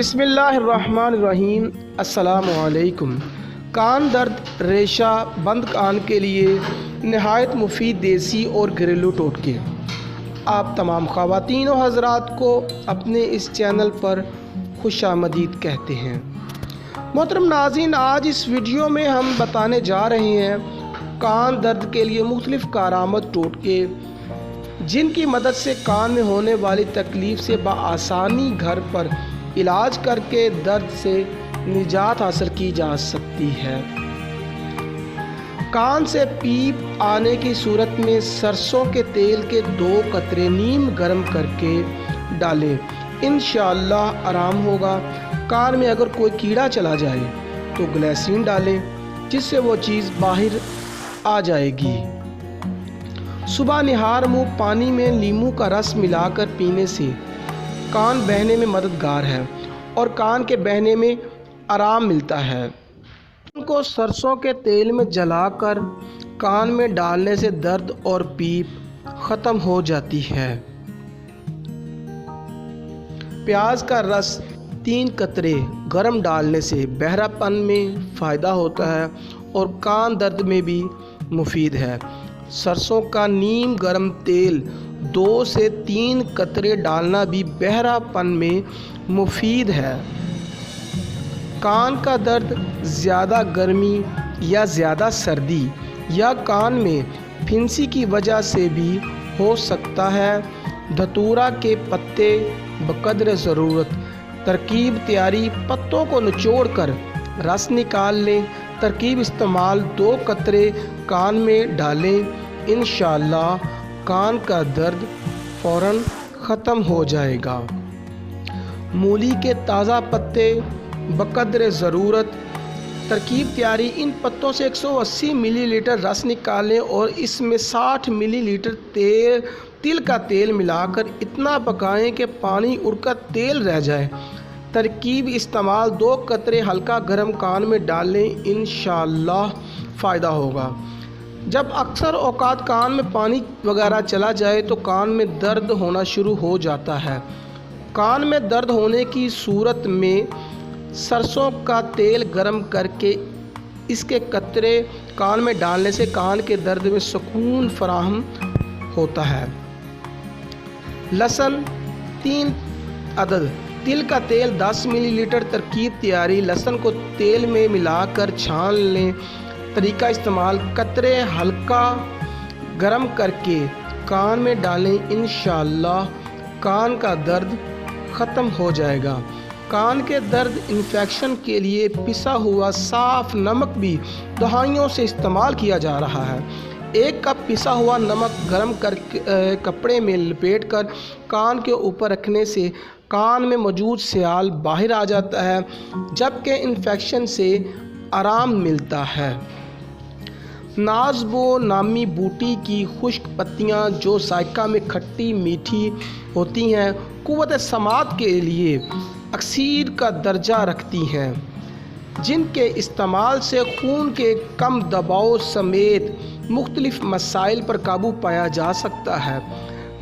بسم اللہ الرحمن الرحیم۔ السلام علیکم۔ کان درد، ریشہ بند کان کے لیے نہایت مفید دیسی اور گھریلو ٹوٹکے آپ تمام خواتین و حضرات کو اپنے اس چینل پر خوش آمدید کہتے ہیں۔ محترم ناظرین، آج اس ویڈیو میں ہم بتانے جا رہے ہیں کان درد کے لیے مختلف کارآمد ٹوٹکے، جن کی مدد سے کان میں ہونے والی تکلیف سے بآسانی گھر پر علاج کر کے درد سے نجات حاصل کی جا سکتی ہے۔ کان سے پیپ آنے کی صورت میں سرسوں کے تیل کے 2 قطرے نیم گرم کر کے ڈالیں، انشاءاللہ آرام ہوگا۔ کان میں اگر کوئی کیڑا چلا جائے تو گلیسرین ڈالیں، جس سے وہ چیز باہر آ جائے گی۔ صبح نہار منہ پانی میں لیموں کا رس ملا کر پینے سے کان بہنے میں مددگار ہے اور کان کے بہنے میں آرام ملتا ہے۔ ان کو سرسوں کے تیل میں جلا کر کان میں ڈالنے سے درد اور پیپ ختم ہو جاتی ہے۔ پیاز کا رس 3 قطرے گرم ڈالنے سے بہرا پن میں فائدہ ہوتا ہے اور کان درد میں بھی مفید ہے۔ سرسوں کا نیم گرم تیل 2 سے 3 قطرے ڈالنا بھی بہرا پن میں مفید ہے۔ کان کا درد زیادہ گرمی یا زیادہ سردی یا کان میں پھنسی کی وجہ سے بھی ہو سکتا ہے۔ دھتورا کے پتے بقدر ضرورت ترکیب تیاری: پتوں کو نچوڑ کر رس نکال لیں۔ ترکیب استعمال: 2 قطرے کان میں ڈالیں، انشاءاللہ کان کا درد فوراً ختم ہو جائے گا۔ مولی کے تازہ پتے بقدر ضرورت ترکیب تیاری: ان پتوں سے 180 ملی لیٹر رس نکالیں اور اس میں 60 ملی لیٹر تل کا تیل ملا کر اتنا پکائیں کہ پانی اڑ کر تیل رہ جائے۔ ترکیب استعمال: 2 قطرے ہلکا گرم کان میں ڈالیں، انشاءاللہ فائدہ ہوگا۔ جب اکثر اوقات کان میں پانی وغیرہ چلا جائے تو کان میں درد ہونا شروع ہو جاتا ہے۔ کان میں درد ہونے کی صورت میں سرسوں کا تیل گرم کر کے اس کے قطرے کان میں ڈالنے سے کان کے درد میں سکون فراہم ہوتا ہے۔ لہسن 3 عدد، تل کا تیل 10 ملی لیٹر ترکیب تیاری: لہسن کو تیل میں ملا کر چھان لیں۔ طریقہ استعمال: قطرے ہلکا گرم کر کے کان میں ڈالیں، انشاءاللہ کان کا درد ختم ہو جائے گا۔ کان کے درد انفیکشن کے لیے پسا ہوا صاف نمک بھی دہائیوں سے استعمال کیا جا رہا ہے۔ 1 کپ پسا ہوا نمک گرم کر کپڑے میں لپیٹ کر کان کے اوپر رکھنے سے کان میں موجود سیال باہر آ جاتا ہے، جبکہ انفیکشن سے آرام ملتا ہے۔ نازبو نامی بوٹی کی خشک پتیاں جو ذائقہ میں کھٹی میٹھی ہوتی ہیں، قوت سماعت کے لیے اکسیر کا درجہ رکھتی ہیں، جن کے استعمال سے خون کے کم دباؤ سمیت مختلف مسائل پر قابو پایا جا سکتا ہے۔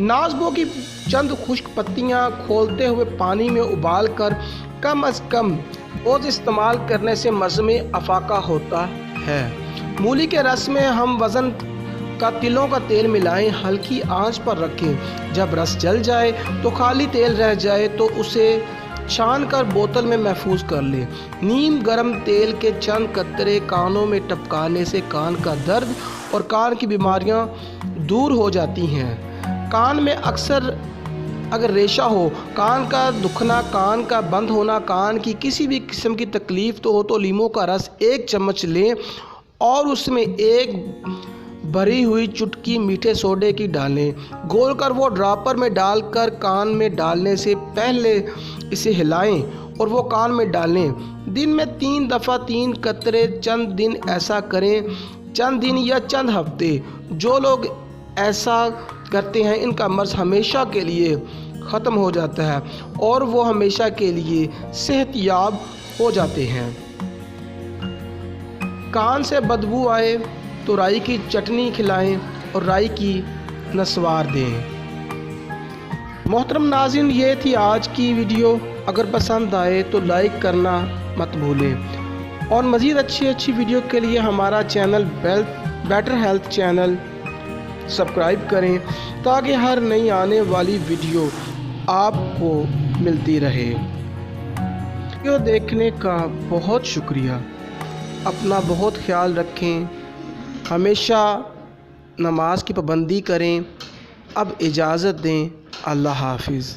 نازبو کی چند خشک پتیاں کھولتے ہوئے پانی میں ابال کر کم از کم روز استعمال کرنے سے مزمِ افاقہ ہوتا ہے۔ مولی کے رس میں ہم وزن کا تلوں کا تیل ملائیں، ہلکی آنچ پر رکھیں۔ جب رس جل جائے تو خالی تیل رہ جائے تو اسے چھان کر بوتل میں محفوظ کر لیں۔ نیم گرم تیل کے چند قطرے کانوں میں ٹپکانے سے کان کا درد اور کان کی بیماریاں دور ہو جاتی ہیں۔ کان میں اکثر اگر ریشہ ہو، کان کا دکھنا، کان کا بند ہونا، کان کی کسی بھی قسم کی تکلیف ہو تو لیموں کا رس 1 چمچ لیں اور اس میں 1 بھری ہوئی چٹکی میٹھے سوڈے کی ڈالیں۔ گھول کر وہ ڈراپر میں ڈال کر کان میں ڈالنے سے پہلے اسے ہلائیں اور وہ کان میں ڈالیں۔ دن میں 3 دفعہ 3 قطرے، چند دن ایسا کریں، چند دن یا چند ہفتے۔ جو لوگ ایسا کرتے ہیں ان کا مرض ہمیشہ کے لیے ختم ہو جاتا ہے اور وہ ہمیشہ کے لیے صحت یاب ہو جاتے ہیں۔ کان سے بدبو آئے تو رائی کی چٹنی کھلائیں اور رائی کی نسوار دیں۔ محترم ناظرین، یہ تھی آج کی ویڈیو۔ اگر پسند آئے تو لائک کرنا مت بھولیں، اور مزید اچھی ویڈیو کے لیے ہمارا channel better health channel subscribe کریں تاکہ ہر نئی آنے والی ویڈیو آپ کو ملتی رہے۔ ویڈیو دیکھنے کا بہت شکریہ۔ اپنا بہت خیال رکھیں، ہمیشہ نماز کی پابندی کریں۔ اب اجازت دیں، اللہ حافظ۔